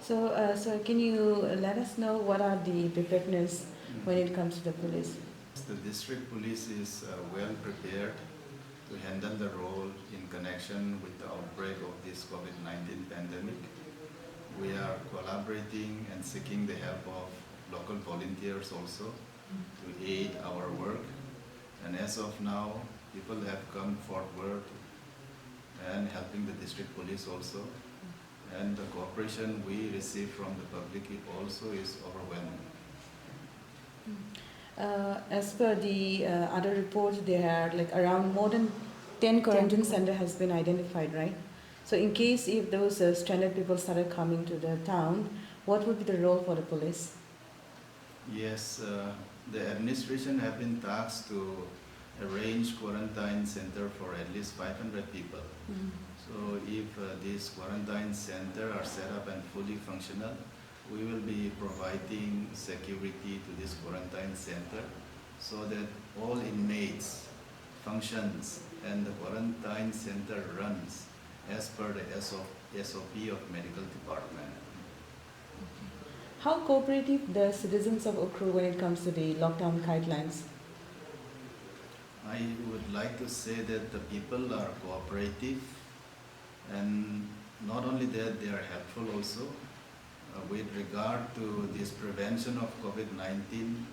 So can you let us know what are the preparedness when it comes to the police? The district police is well prepared to handle the role in connection with the outbreak of this COVID-19 pandemic. We are collaborating and seeking the help of local volunteers also to aid our work. And as of now, people have come forward and helping the district police also. And the cooperation we receive from the public also is overwhelming. As per the other reports, there are like around more than 10 quarantine centers has been identified, right? So in case if those stranded people started coming to the town, what would be the role for the police? Yes, the administration have been tasked to arrange quarantine center for at least 500 people. So if these quarantine center are set up and fully functional, we will be providing security to this quarantine center so that all inmates functions and the quarantine center runs as per the SOP of medical department. How cooperative the citizens of Ukhrul when it comes to the lockdown guidelines? I would like to say that the people are cooperative, and not only that, they are helpful also. With regard to this prevention of COVID-19,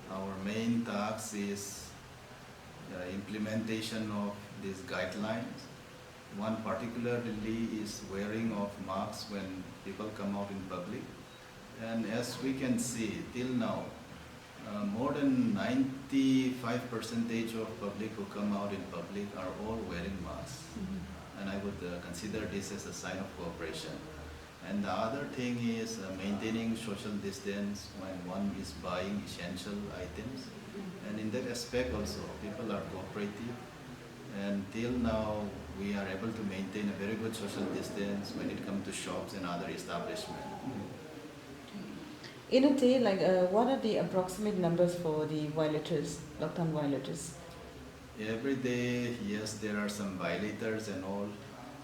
our main task is implementation of these guidelines. One particularly is wearing of masks when people come out in public. And as we can see till now, more than 95% of public who come out in public are all wearing masks. And I would consider this as a sign of cooperation. And the other thing is maintaining social distance when one is buying essential items. And in that aspect also, people are cooperative. And till now, we are able to maintain a very good social distance when it comes to shops and other establishments. In a day, like what are the approximate numbers for the violators, lockdown violators? Every day, yes, there are some violators and all,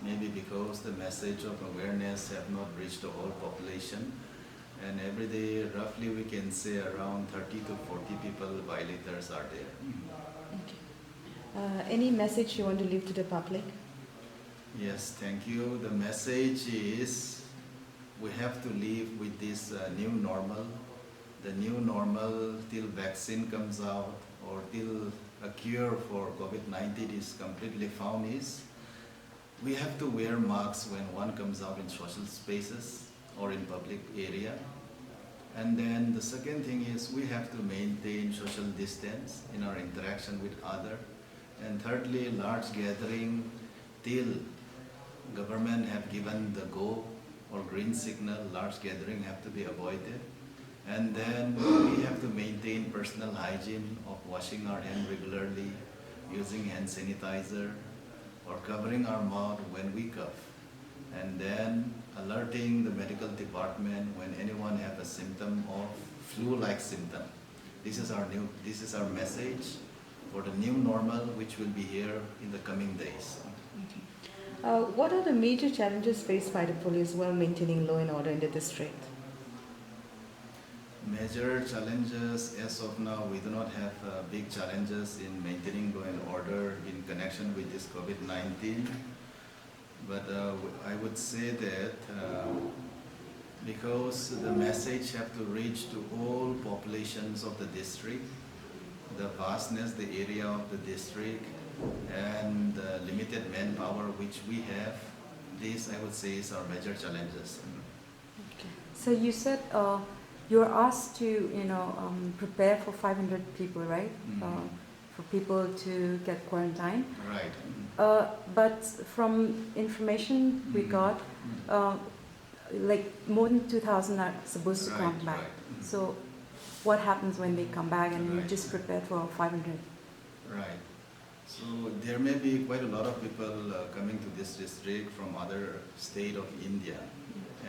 maybe because the message of awareness have not reached the whole population. And every day, roughly we can say around 30 to 40 people violators are there. Okay. Any message you want to leave to the public? Yes, thank you. The message is we have to live with this new normal. The new normal till vaccine comes out or till a cure for COVID-19 is completely found is we have to wear masks when one comes out in social spaces or in public area. And then the second thing is we have to maintain social distance in our interaction with other. And thirdly, large gathering till government have given the go or green signal, large gathering have to be avoided. And then we have to maintain personal hygiene of washing our hands regularly, using hand sanitizer, or covering our mouth when we cough. And then alerting the medical department when anyone have a symptom of flu-like symptom. This is our message for the new normal, which will be here in the coming days. What are the major challenges faced by the police while maintaining law and order in the district? Major challenges, as of now, we do not have big challenges in maintaining law and order in connection with this COVID-19. But I would say that because the message have to reach to all populations of the district, the vastness, the area of the district, and the limited manpower which we have, this I would say is our major challenges. Okay. So you said you're asked to prepare for 500 people, right? For people to get quarantined. Right. But from information we got, like more than 2,000 are supposed to come back. Right. So what happens when they come back and you just prepared for 500? Right. So there may be quite a lot of people coming to this district from other state of India.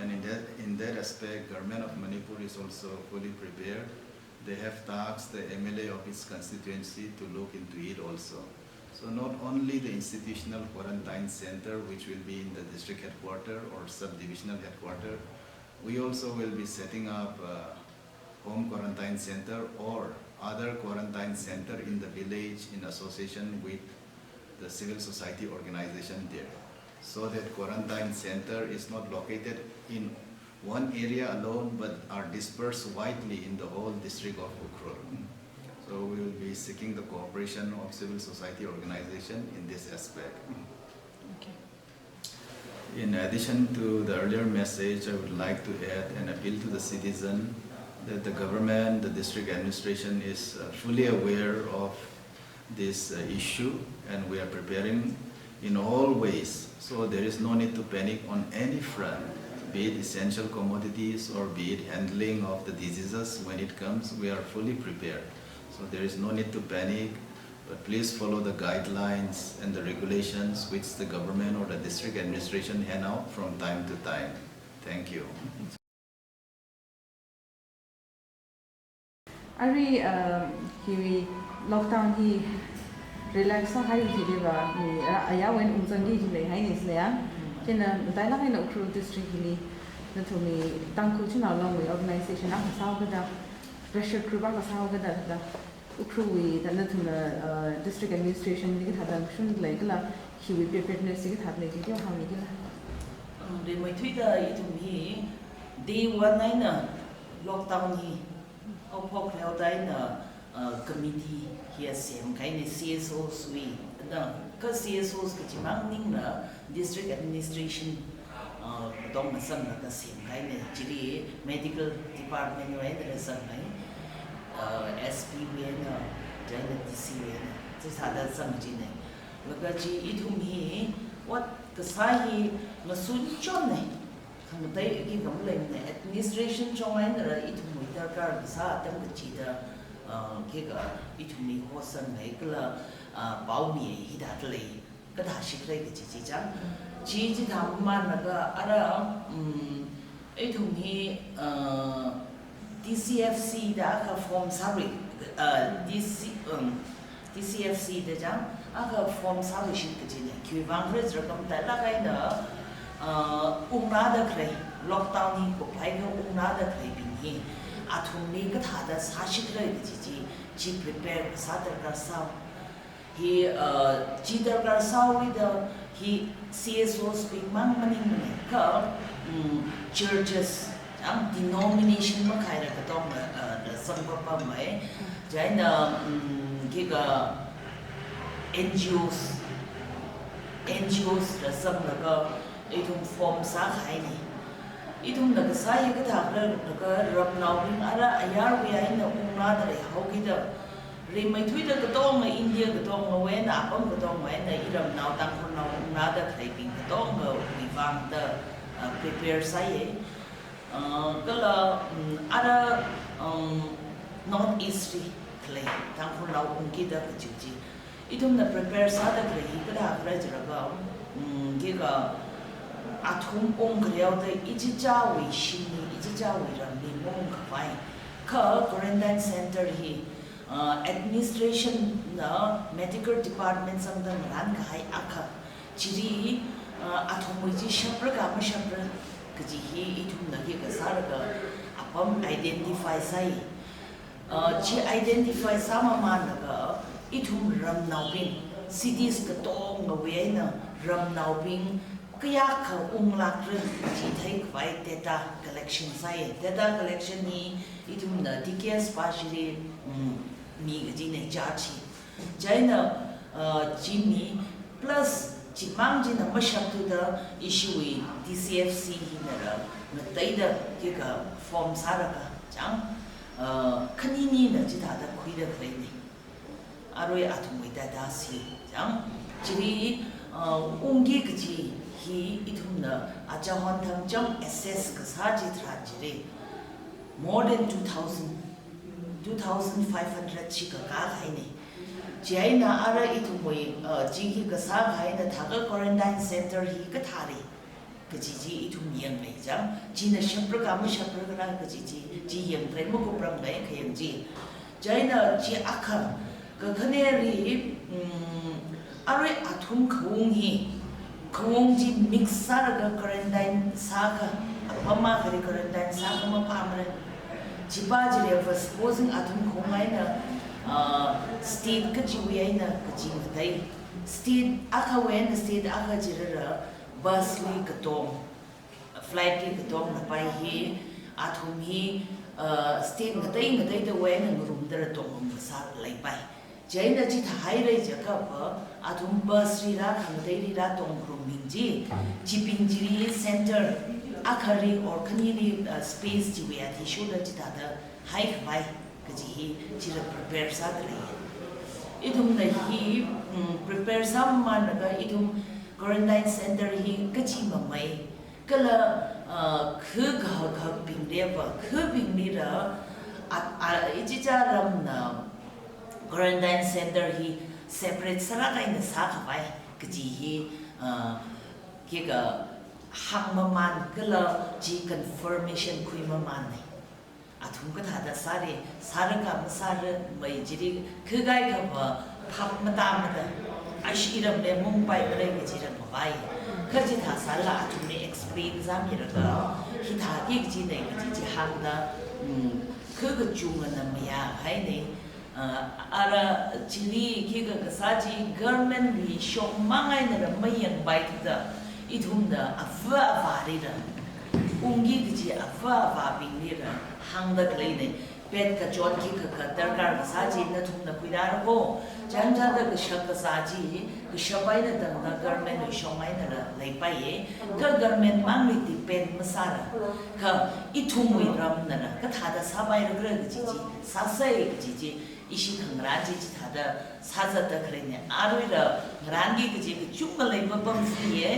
And in that aspect, government of Manipur is also fully prepared. They have tasked the MLA of its constituency to look into it also. So not only the institutional quarantine center, which will be in the district headquarters or subdivisional headquarters, We also will be setting up a home quarantine center or other quarantine center in the village in association with the civil society organization there, so that quarantine center is not located in one area alone but are dispersed widely in the whole district of Ukhrul. So we will be seeking the cooperation of civil society organization in this aspect. Okay. In addition to the earlier message, I would like to add an appeal to the citizen that the government, the district administration is fully aware of this issue, and we are preparing in all ways. So there is no need to panic on any front, be it essential commodities or be it handling of the diseases when it comes. We are fully prepared. So there is no need to panic, but please follow the guidelines and the regulations which the government or the district administration hand out from time to time. Thank you. Ari he lockdown he relax so high he deva ni aya when umzangi he hai ni sla kena dai la hai no Ukhrul district he na to me Tangkhul Shanao Long organization a sa ga da pressure group a sa ga da Ukhrul we da na to na district administration ni ga da shun like la he will preparedness ga tha like ki ha ni ga de mai thui da I to me day one nine lockdown he au phok theo dai na committee here same kind of CSOs we na ka CSOs ka chimang ning na district administration dong na sang na ka same kind of chiri medical department we na sang nai SP we na jana DC we na chi sa da sang chi ne la chi I thum hi what ka sai hi ma sun chon ne khang dai ki gam le ne administration chong ai na I thum mi da ka sa tam ka chi da cái cái chúng mình hoa sơn này cái là bảo mì hi đạt lì cái thà xịt đây cái chỉ chẳng chỉ tham man là cái ara cái chúng mình DCFC đã cái form sorry DCFC để chẳng cái form sorry xịt cái gì này khi vang rồi rồi công tại là cái nữa na được rồi lockdown hi cũng phải cái na được rồi bình hi athumni ka thada sashik rai ji prepare sadar kar saw he ji dar kar saw with he CSOs speak man maning mane ka churches am denomination ma khai ra ka tong da sangpa pa mai jaina ki ga NGOs da sam la ka itum form sa khai ni idum na sai ka thak ra ka ram naw ring ara ayar we ai na umna da ho ki da re mai thui da ka tong na India ka tong na we na pam ka tong mai na iram naw tang khon naw umna da thai ping ka tong na we wang da prepare sai ka la ara north east clay tang khon naw ki da ka chi idum na prepare sa da clay ka da ra jra ga ki ga athum ong greu de ijijawi shini ijijawi ramni mong khwai kha quarantine center hi administration na medical department samdang ran khai akha chiri athum ji shapra ka ma shapra kji hi ithum na ki ka sar ka apam identify sai chi identify sama man ka ithum ram naupin cities ka tong na we na ram naupin kaya ka unglak rin ji thai kwai data collection sai data collection ni itum na TKS partially mi ga ji ne cha chi jaina ji mi plus ji mang ji na ma shap to the issue with DCFC hi na na tai da ke ka form sara ka chang khani ni na ji da khui da khai ni aroi athum mai da si chang ji unggi ga ji he itum na ajahon thang jam assess ka saji trajire more than 2500 chika ka khai ne jaina ara itum moi jingi ka sa khai na thaga quarantine center hi ka thari ka ji itum yang nei jam jina shapra ka ma shapra ka ka ji yang tre mo ko pram nei khayang ji jaina ji akha ka khane ri ara athum khung hi Kung ji mix saraga quarantine saka mama kari quarantine sa kama pamre jiba jire for supposing atum khongai na state ka jiwi ai na ka jing dai state aka wen state aka jira bus li ka tong flight li ka tong na pai hi atum hi state ngai da wen room da tong sa lai pai jaina ji thai rai jaka pa atum bus ri ra khang dai ri ra tong room min ji jiping ji center akhari or kanini space ji we ati shoda ji da hai khai ka ji ji prepare sa da ri idum na hi prepare sam man ga idum quarantine center hi ka ji ma mai kala khu ga ping de ba khu ping ni ra ji ja ram na quarantine center hi separate sara ka in sa khai ka ji hi ke ga hang man kala ji confirmation kui man nei athum ka thada sare saraka masar mai jiri khugai ka ba phap mata mata ashiram le mumbai re ke jiran bai khaji tha sala athum ne explain zam yira hi tha ki ji nei ji hang da khug chung na maya hai nei ara jili ki ga saji government ri shop mangai na mayan bai da idhum da afa vari da ungi ji afa va bing ra hang da klei ne pet ka chot ki ka darkar sa ji na thum na kuidar ko jan ja da shak ka sa ji ka shabai na da government ni shomai na lai pai ye ka government mang ni ti pen masara ka ithum wi ram na ka tha da sa bai ra ji sa sai ji ishi khang ra ji tha da sa za da klei ne arui ra ran gi ji chung lai ba bam fi ye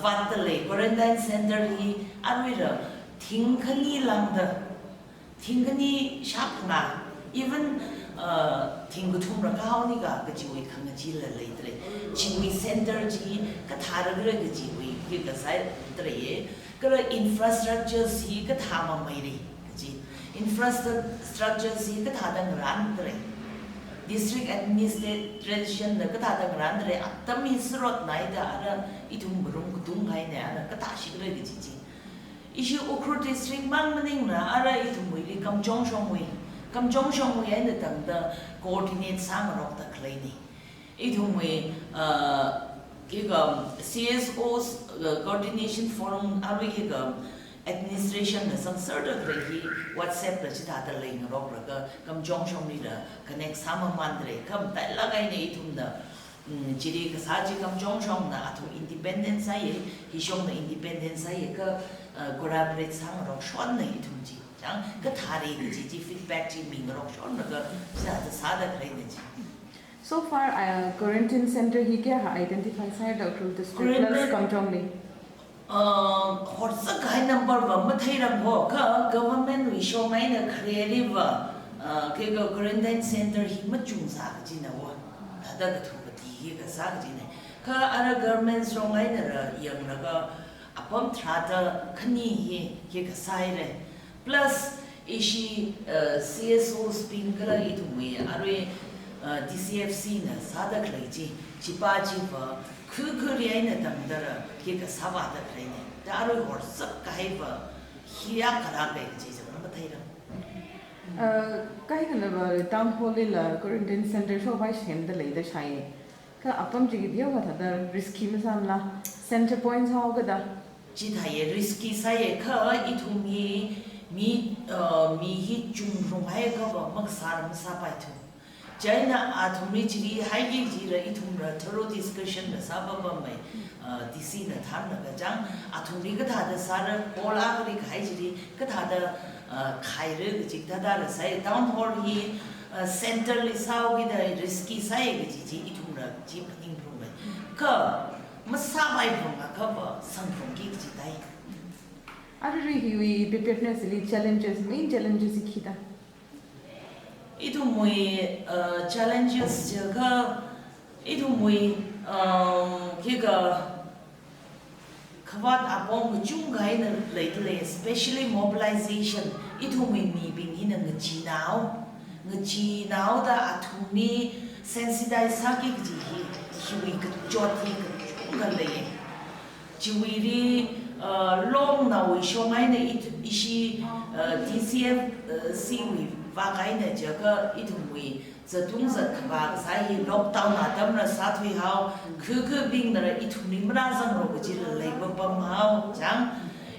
Vatale quarantine center hi arwira thingkhani langda thingkhani shapna even thingguthum ra kauni ga ka jiwi khanga ji la leitre jiwi center ji ka thara gra ga jiwi ki ka sai tre ye ka infrastructure si ka thama mai ri ji infrastructure si ka thada ran tre district administration da ka thada ran tre atami srot nai da ara itum rum kutung hai ne ara ka ta shi gra gi ji ishi Ukhrul district mang maning na ara itum wi kam jong shong wi ai na tang da coordinate sang rok ta klai ni itum wi ki ga CSOs coordination forum ari ki ga administration na sang certain rehi WhatsApp da chi ta lai na rok ra kam jong shong ni da connect sama mandre kam ta lagai ne itum da jiri ka saji kam jong shong na athu independence ai hi shong na independence ai ka collaborate sang rok shon na itum ji jang ka thari ji feedback ji ming rok shon na ka sa da klai ne ji So far, quarantine center hi kya identify sai Ukhrul district plus kamjong ni. Horsa kai number ba mathai ram ho ka government wi show mai na creative ke ga quarantine center hi ma chung sa ji na wa da ga thu ba ti ga sa ji ne ka ara government strong ai na ra yang ra ga apam thra da khani hi ke ga sai re plus ishi CSOs pin kala I tu me are DCFC na sa da klai ji chipa ji ba khu ri ai na dam da ra ke ga sa ba da klai ne da aro horsa kai ba hiya kara ga ji sa ma thai ra Kai kana ba Tangkhul la quarantine center so bai shem da lai da shai ka apam ji gi wa tha da risky ma sam la center points how ga da ji tha ye risky sa ye kha I thu mi hi chung rong hai ga ba mak sar ma sa pai thu China athumri chiri hai gi ji ra I thum ra thorough discussion na sa ba ba mai DC na tham na ga jang athumri ga tha da sar ola ga ri khai ji ga tha da khai re ga ji da la sai town hall hi center li sao gi da risky sai ga ji I thum ra ji pning pro mai ka ma sa bai pro ga ka ba sang pro gi ji dai Ari hi preparedness li challenges main challenges ikita Itu mui challenges jaga itu mui kita kawat apong chung gai na lately especially mobilization itu mui mi bing hina ngaji nao da athuni sensitize saki ji hi hui ka jot hi ka chung ga le jiwi ri long na we shong ai ne ishi DCF siwi va kai ne jaga itumi zatung zat khaba sai lockdown na tam na sa thui hao khu bing na itumi mra sang ro ji lai ba pam hao chang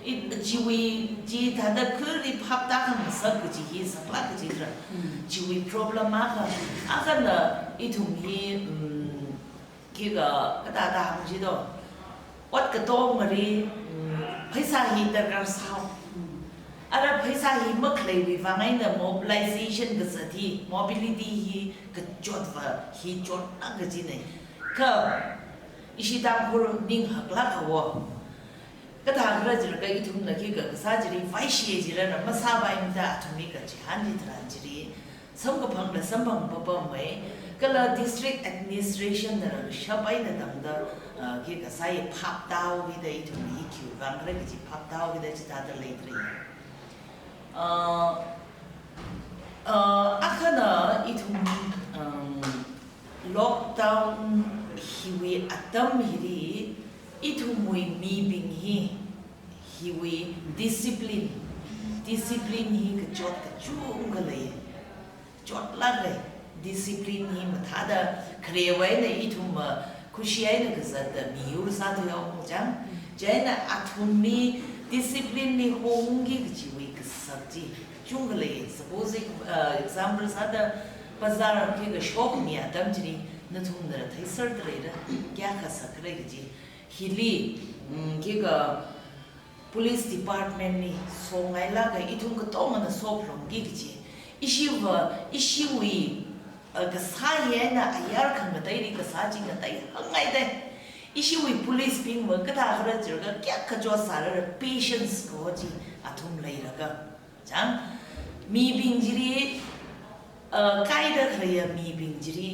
it jiwi ji ta da khu ri phap ta kham sa ku ji hi sa pla ku ji ra jiwi problem ma kha aka na itumi ki ga da da hang ji do wat ka to mari paisa hi da gar sao ara paisa hi mak lei wi wa ngai na mobilization ga sati mobility hi ka jot wa hi jot na ga ji nei ka ishi da hur ning hak la ka wo ka ta gra ji ka i thum na ki ga sa ji ri vai shi ji ra na ma sa bai mi da thum ni ka ji han ji tra ji ri sam ka phang da sam bang ba ba mai ka la district administration da ra sha bai na dang da ki ka sai phap dao wi da i thum hi kyu gang ra ki ji phap dao wi da ji ta da le tri akhana itum lockdown hiwi atam hiri itumui mi bing hiwi discipline hi ka jot ka chung ka le jot la le discipline hi mathada krewai na itum khushiyai na ka zat miur sa to yaw jang jaina athumi discipline ni hongi ka jiwi ka sabji chung ka le suppose example sa da bazar ke ga shop mi adam jiri na thum na thai sar tre ra kya ka sakre ji hili ke ga police department ni so ngai la ga ithum ka to na so from gi ji issue wi ga sa ye na ayar khang ga dai ri ga sa jing ga dai hangai dai issue wi police ping ma ka ta khra jir ga kya ka jo sa ra patience ko ji athum lai ra ga jang mi bing jiri kai da khaya mi bing jiri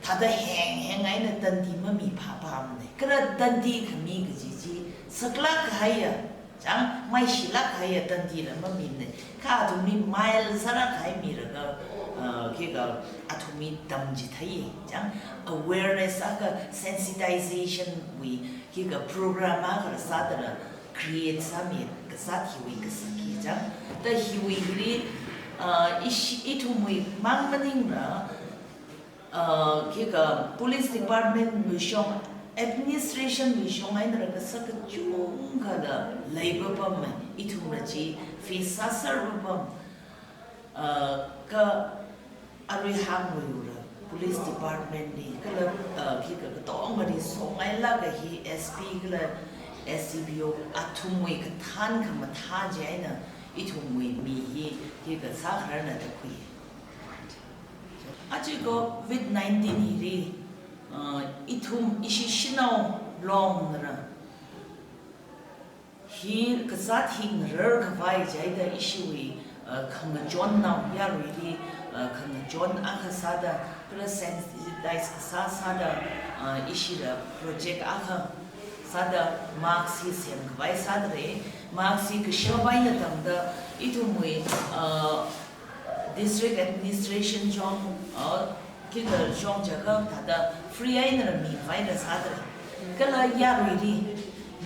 thada heng ai na tan di ma mi pha pa ma ne kra tan di khami ga ji sakla khaya jang mai shila khaya tan di la ma mi ne ka du mi mile sara khai mi ra ga ke ga athumi tam ji thai jang awareness aka sensitization we ke ga program aka sa da create sami ka sa thi we ka saki jang da hi we ri itumui mangmaning na ke ga police department mi shong administration mi shong ai na ka sak chung ga da labor pam itum na ji fi sa serve pam ka arui hang ru police department ni ka la ki ka to ma ri so ai la ga hi SP ka la SCBO atumui ka than ka ma tha je ai na itumui mi hi ki ka sa khar na ta kui achi go COVID-19 hi ri itum ishi Shanao Long na hi ka sa thing rer ka vai jai da ishi wi khang John now ya ri ri khang John a kha sa da plus sensitize ka sa da ishi da project a kha sa da marks hi sem ka vai sa da re marks hi ka shabai na tam da itumui district administration jong ki da jong jaga ta da free ai na mi vai da sa da kala ya ri ri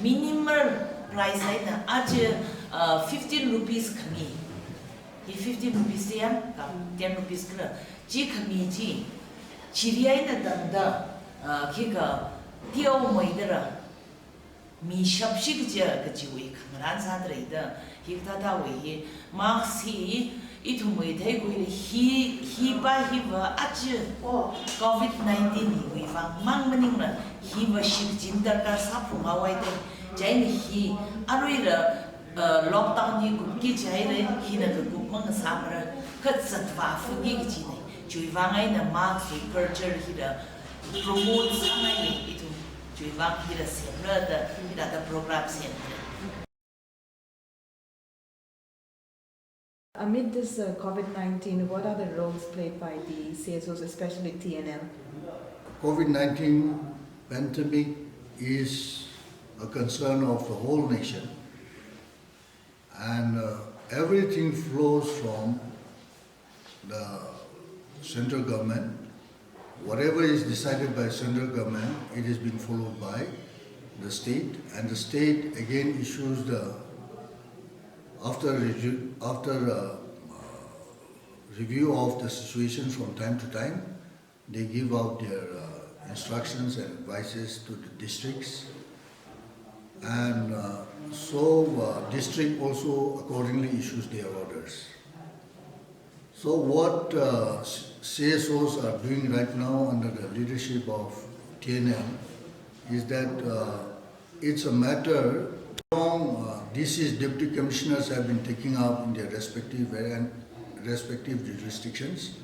minimal price ai na aj 15 rupees khami hi 15 rupees ya ka 10 rupees kala ji khami ji chiriai na dam da ki ga tiao moi da mi shap shi ga ga ji we khangran sa da da hi ta da we hi marks hi itumui thai ko hi ba aj COVID-19 hi we fa mang maning na hi wa shi jin da ka sa phu ma wai de jai ni hi arui ra lockdown ni ku ki jai re hi na ku mang sa ma ra ka sat wa fu gi ji ne chui wa ngai na mark hi culture hi da promote sa mai ni itu chui wa hi da sem ra da program sem. Amid this COVID-19, what are the roles played by the CSOs, especially TNL? COVID-19 pandemic is a concern of the whole nation, and everything flows from the central government. Whatever is decided by central government, it is being followed by the state, and the state again issues the after review of the situation from time to time, they give out their instructions and advices to the districts, and district also accordingly issues their orders. So what CSOs are doing right now under the leadership of TNM is that it's a matter DC's deputy commissioners have been taking up in their respective jurisdictions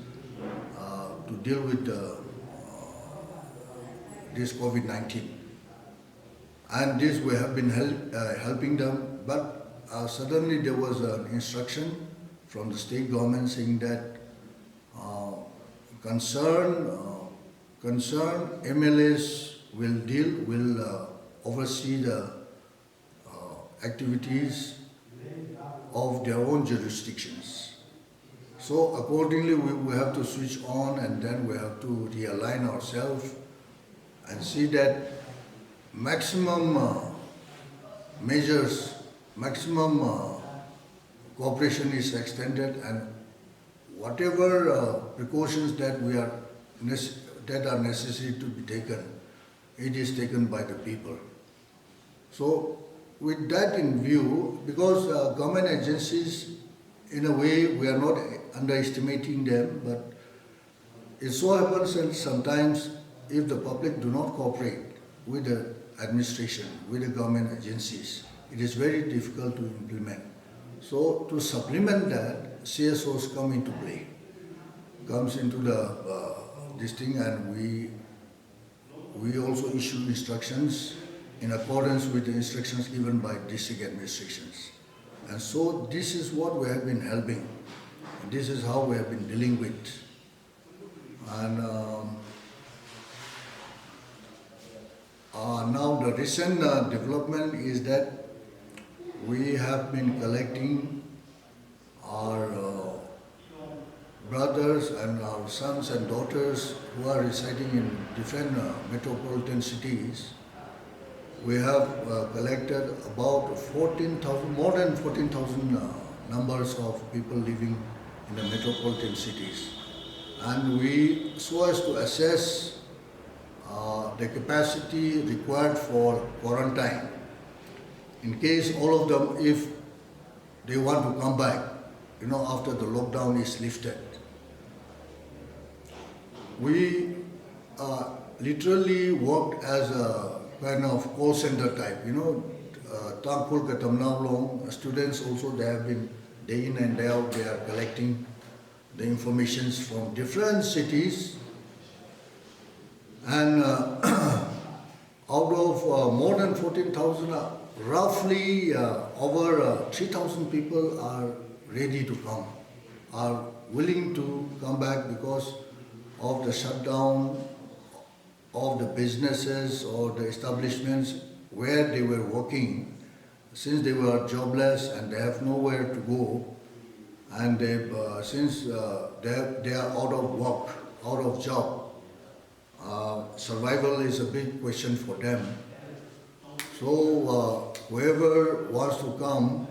to deal with this COVID-19. And this we have been helping them, but suddenly there was an instruction from the state government saying that concerned MLAs will oversee the activities of their own jurisdictions. So accordingly we have to switch on, and then we have to realign ourselves and see that maximum measures, maximum cooperation is extended, and whatever precautions that are necessary to be taken, it is taken by the people. So with that in view, because government agencies, in a way, we are not underestimating them, but it so happens that sometimes if the public do not cooperate with the administration, with the government agencies, it is very difficult to implement. So to supplement that, CSOs come into play, comes into this thing, and we also issue instructions in accordance with the instructions given by district administrations. And so this is what we have been helping. This is how we have been dealing with. And now the recent development is that we have been collecting our brothers and our sons and daughters who are residing in different metropolitan cities. We have collected about 14,000, more than 14,000 numbers of people living in the metropolitan cities. And we, so as to assess the capacity required for quarantine, in case all of them, if they want to come back, after the lockdown is lifted. We literally worked as a kind of call center type, Tangkhul Shanao Long, students also, they have been day in and day out, they are collecting the informations from different cities. And out of more than 14,000, roughly over 3,000 people are ready to come, are willing to come back because of the shutdown of the businesses or the establishments where they were working, since they were jobless and they have nowhere to go, and since they are out of work, out of job, survival is a big question for them. So whoever wants to come,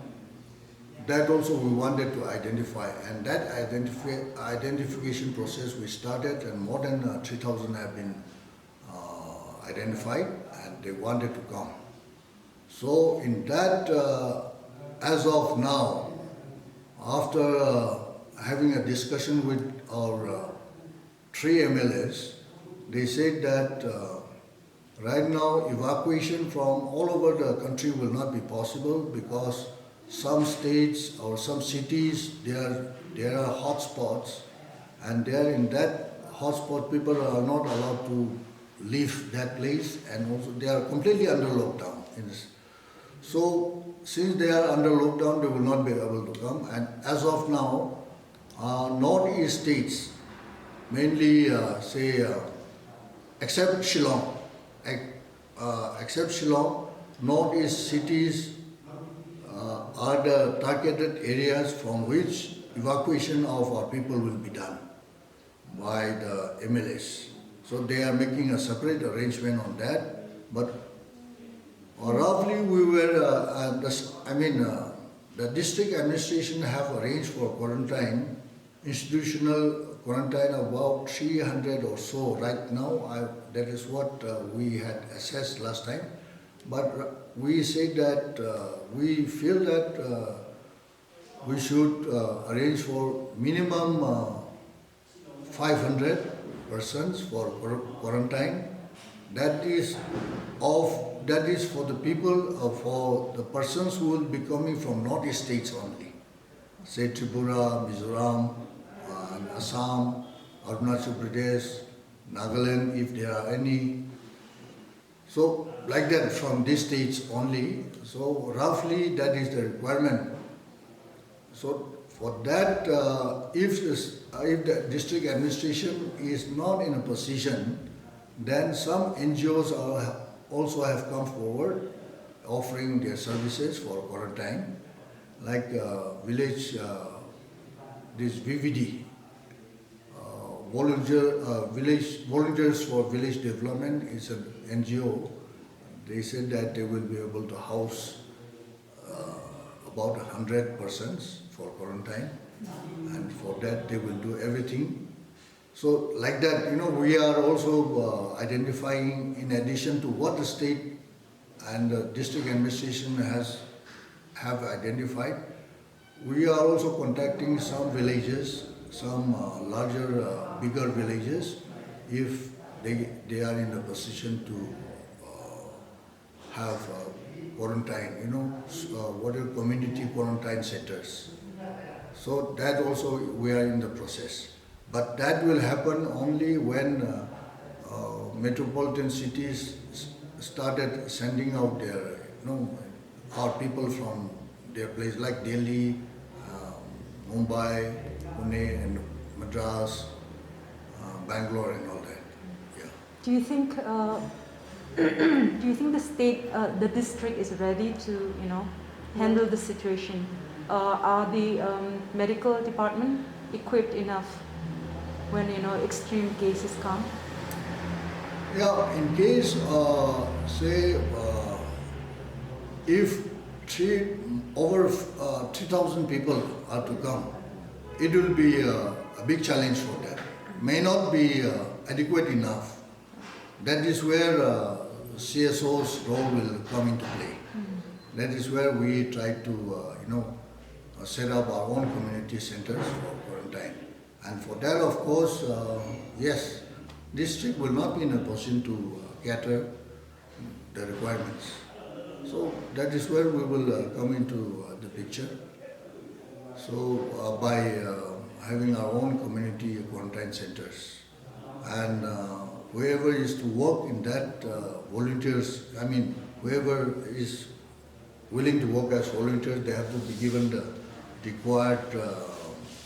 that also we wanted to identify, and that identification process we started, and more than 3,000 have been identified, and they wanted to come. So in that, as of now, after having a discussion with our 3 MLAs, they said that right now evacuation from all over the country will not be possible because some states or some cities, there are hotspots, and there in that hotspot people are not allowed to leave that place, and also they are completely under lockdown. So since they are under lockdown, they will not be able to come, and as of now, northeast states, mainly except Shillong, northeast cities are the targeted areas from which evacuation of our people will be done by the MLAs. So they are making a separate arrangement on that, but Roughly we were, the district administration have arranged for quarantine, institutional quarantine about 300 or so right now. That is what we had assessed last time. But we said that we feel that we should arrange for minimum 500 persons for quarantine. That is for the people, for the persons who will be coming from northeast states only, say Tripura, Mizoram, and Assam, Arunachal Pradesh, Nagaland, if there are any. So like that, from these states only. So roughly that is the requirement. So for that, if the district administration is not in a position, then some NGOs also have come forward offering their services for quarantine, like village, this VVD, Volunteers for Village Development is an NGO. They said that they will be able to house about 100 persons for quarantine, and for that they will do everything. So like that, we are also identifying, in addition to what the state and the district administration have identified, we are also contacting some villages, some bigger villages, if they are in a position to have quarantine, what are community quarantine centers. So that also we are in the process. But that will happen only when metropolitan cities started sending out their, our people from their place, like Delhi, Mumbai, Pune, and Madras, Bangalore, and all that. Yeah. Do you think the state, the district is ready to, handle the situation? Are the medical department equipped enough when extreme cases come? Yeah, in case say if over 3,000 people are to come, it will be a big challenge for them. May not be adequate enough. That is where CSOs' role will come into play. That is where we try to set up our own community centers for quarantine. And for that, of course, yes, district will not be in a position to cater the requirements. So that is where we will come into the picture. So by having our own community quarantine centers, and whoever is to work in that, volunteers, whoever is willing to work as volunteers, they have to be given the required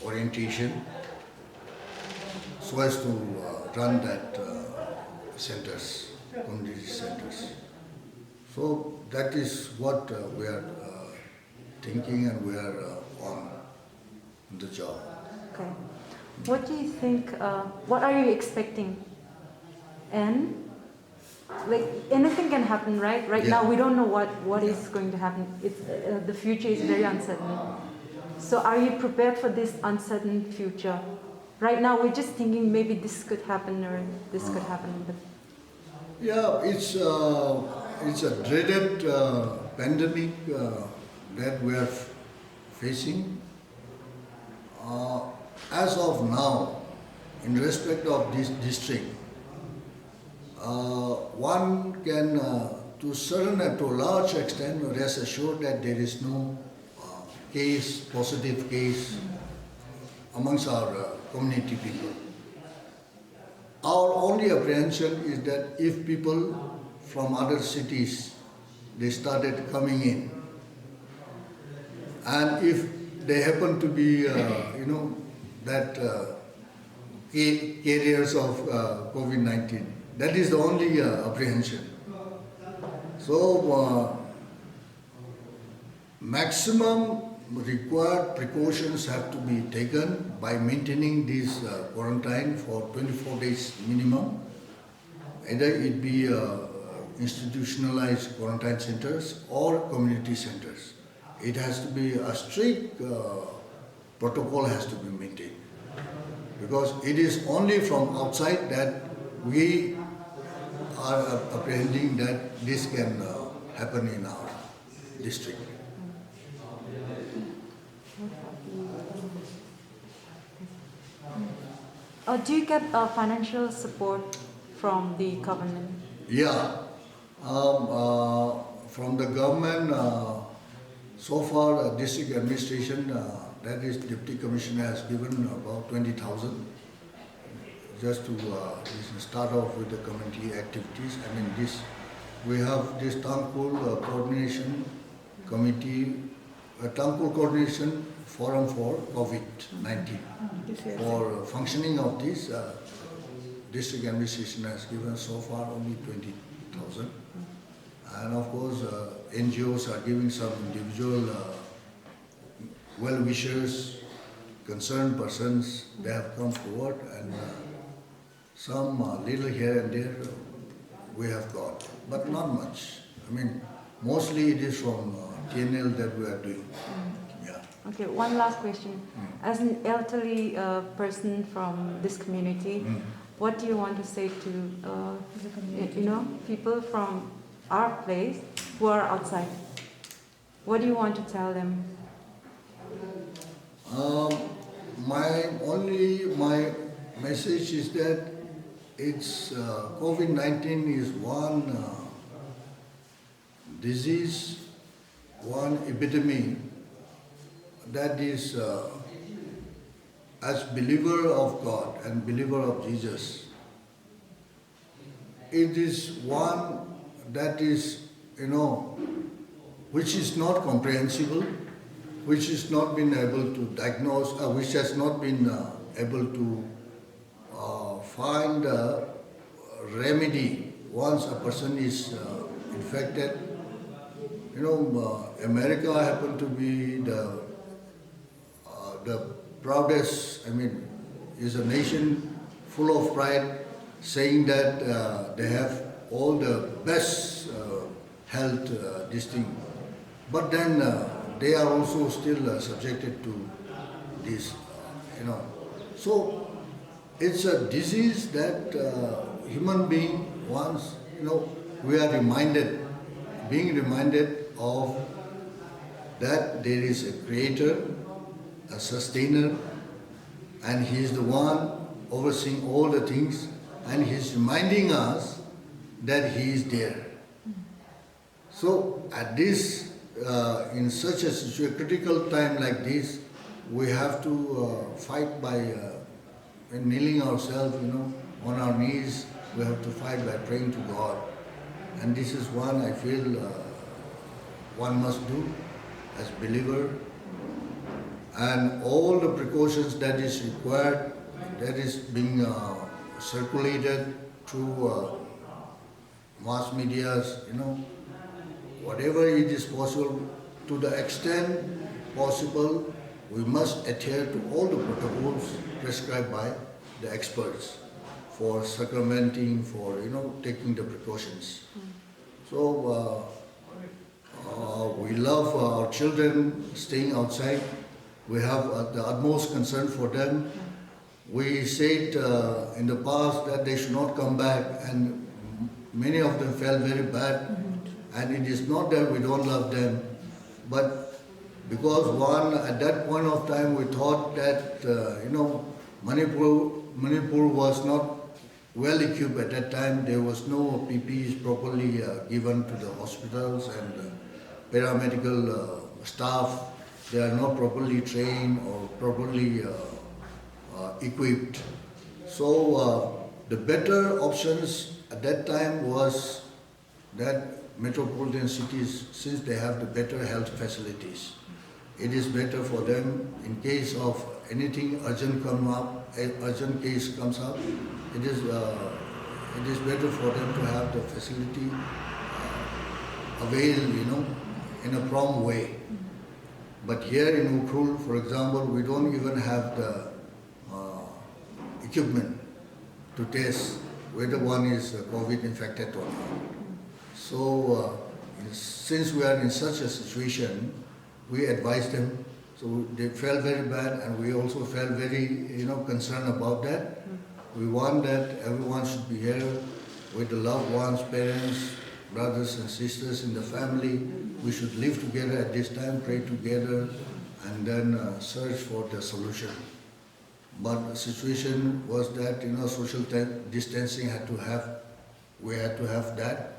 orientation so as to run that centers, community centers. So that is what we are thinking, and we are on the job. Okay. What do you think, what are you expecting? And like anything can happen, right? Right now we don't know what is going to happen. It's, the future is very uncertain. So are you prepared for this uncertain future? Right now we're just thinking maybe this could happen or this could happen. But yeah, it's a dreaded pandemic that we are facing. As of now, in respect of this district, one can, to a large extent, rest assured that there is no positive case amongst our community people. Our only apprehension is that if people from other cities, they started coming in, and if they happen to be, that carriers of COVID-19, that is the only apprehension. So, maximum required precautions have to be taken by maintaining this quarantine for 24 days minimum. Either it be institutionalized quarantine centers or community centers. It has to be a strict protocol has to be maintained, because it is only from outside that we are apprehending that this can happen in our district. Do you get financial support from the government? Yeah, from the government, so far district administration, that is Deputy Commissioner, has given about 20,000 just to start off with the community activities. I mean, we have this Tangkhul Coordination Committee, Tangkhul Coordination Forum for COVID-19. For functioning of this, district administration has given so far only 20,000. And of course, NGOs are giving some individual well-wishers, concerned persons, they have come forward, and some little here and there we have got, but not much. I mean, mostly it is from TNL that we are doing. Yeah. Okay, one last question. As an elderly person from this community, what do you want to say to people from our place who are outside? What do you want to tell them? My message is that it's COVID-19 is one disease, one epidemic that is, as believer of God and believer of Jesus, it is one that is, which is not comprehensible, which has not been able to diagnose, which has not been able to find a remedy once a person is infected. America happened to be the proudest, is a nation full of pride, saying that they have all the best health this thing. But then they are also still subjected to this, So it's a disease that human being wants, we are being reminded of that there is a creator, a sustainer, and he is the one overseeing all the things, and he is reminding us that he is there. So at this, in such a critical time like this, we have to fight by kneeling ourselves, on our knees. We have to fight by praying to God. And this is one I feel one must do as believer. And all the precautions that is required, that is being circulated through mass medias, whatever it is possible, to the extent possible, we must adhere to all the protocols prescribed by the experts for circumventing, for taking the precautions. So we love our children staying outside. We have the utmost concern for them. We said in the past that they should not come back, and many of them felt very bad. And it is not that we don't love them, but because at that point of time we thought that, Manipur was not well equipped at that time. There was no PPEs properly given to the hospitals, and paramedical staff, they are not properly trained or properly equipped. So the better options at that time was that metropolitan cities, since they have the better health facilities, it is better for them in case of anything urgent case comes up. It is better for them to have the facility available, in a prompt way. But here in Ukhrul, for example, we don't even have the equipment to test whether one is COVID infected or not. So since we are in such a situation, we advised them. So they felt very bad, and we also felt very, concerned about that. We want that everyone should be here with the loved ones, parents, brothers and sisters in the family. We should live together at this time, pray together, and then search for the solution. But the situation was that, social distancing we had to have that,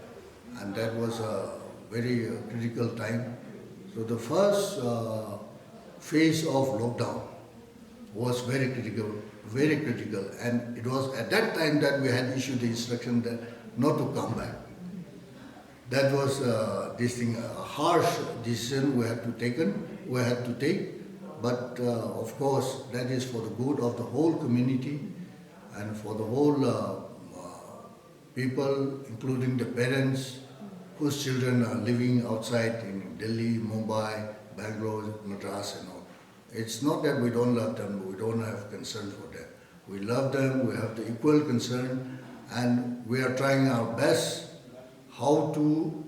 and that was a very critical time. So the first phase of lockdown was very critical, and it was at that time that we had issued the instruction that not to come back. That was a harsh decision we had to take, but of course that is for the good of the whole community and for the whole people, including the parents whose children are living outside in Delhi, Mumbai, Bangalore, Madras and all. It's not that we don't love them, we don't have concern for them. We love them, we have the equal concern, and we are trying our best how to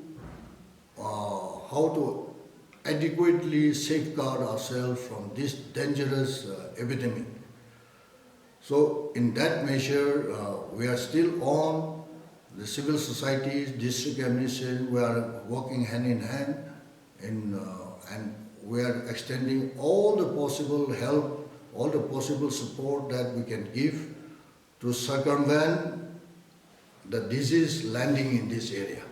adequately safeguard ourselves from this dangerous epidemic. So in that measure, we are still on. The civil societies, district administration, we are working hand in hand, and we are extending all the possible help, all the possible support that we can give to circumvent the disease landing in this area.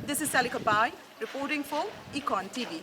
This is Salika Bai reporting for EkhonTV.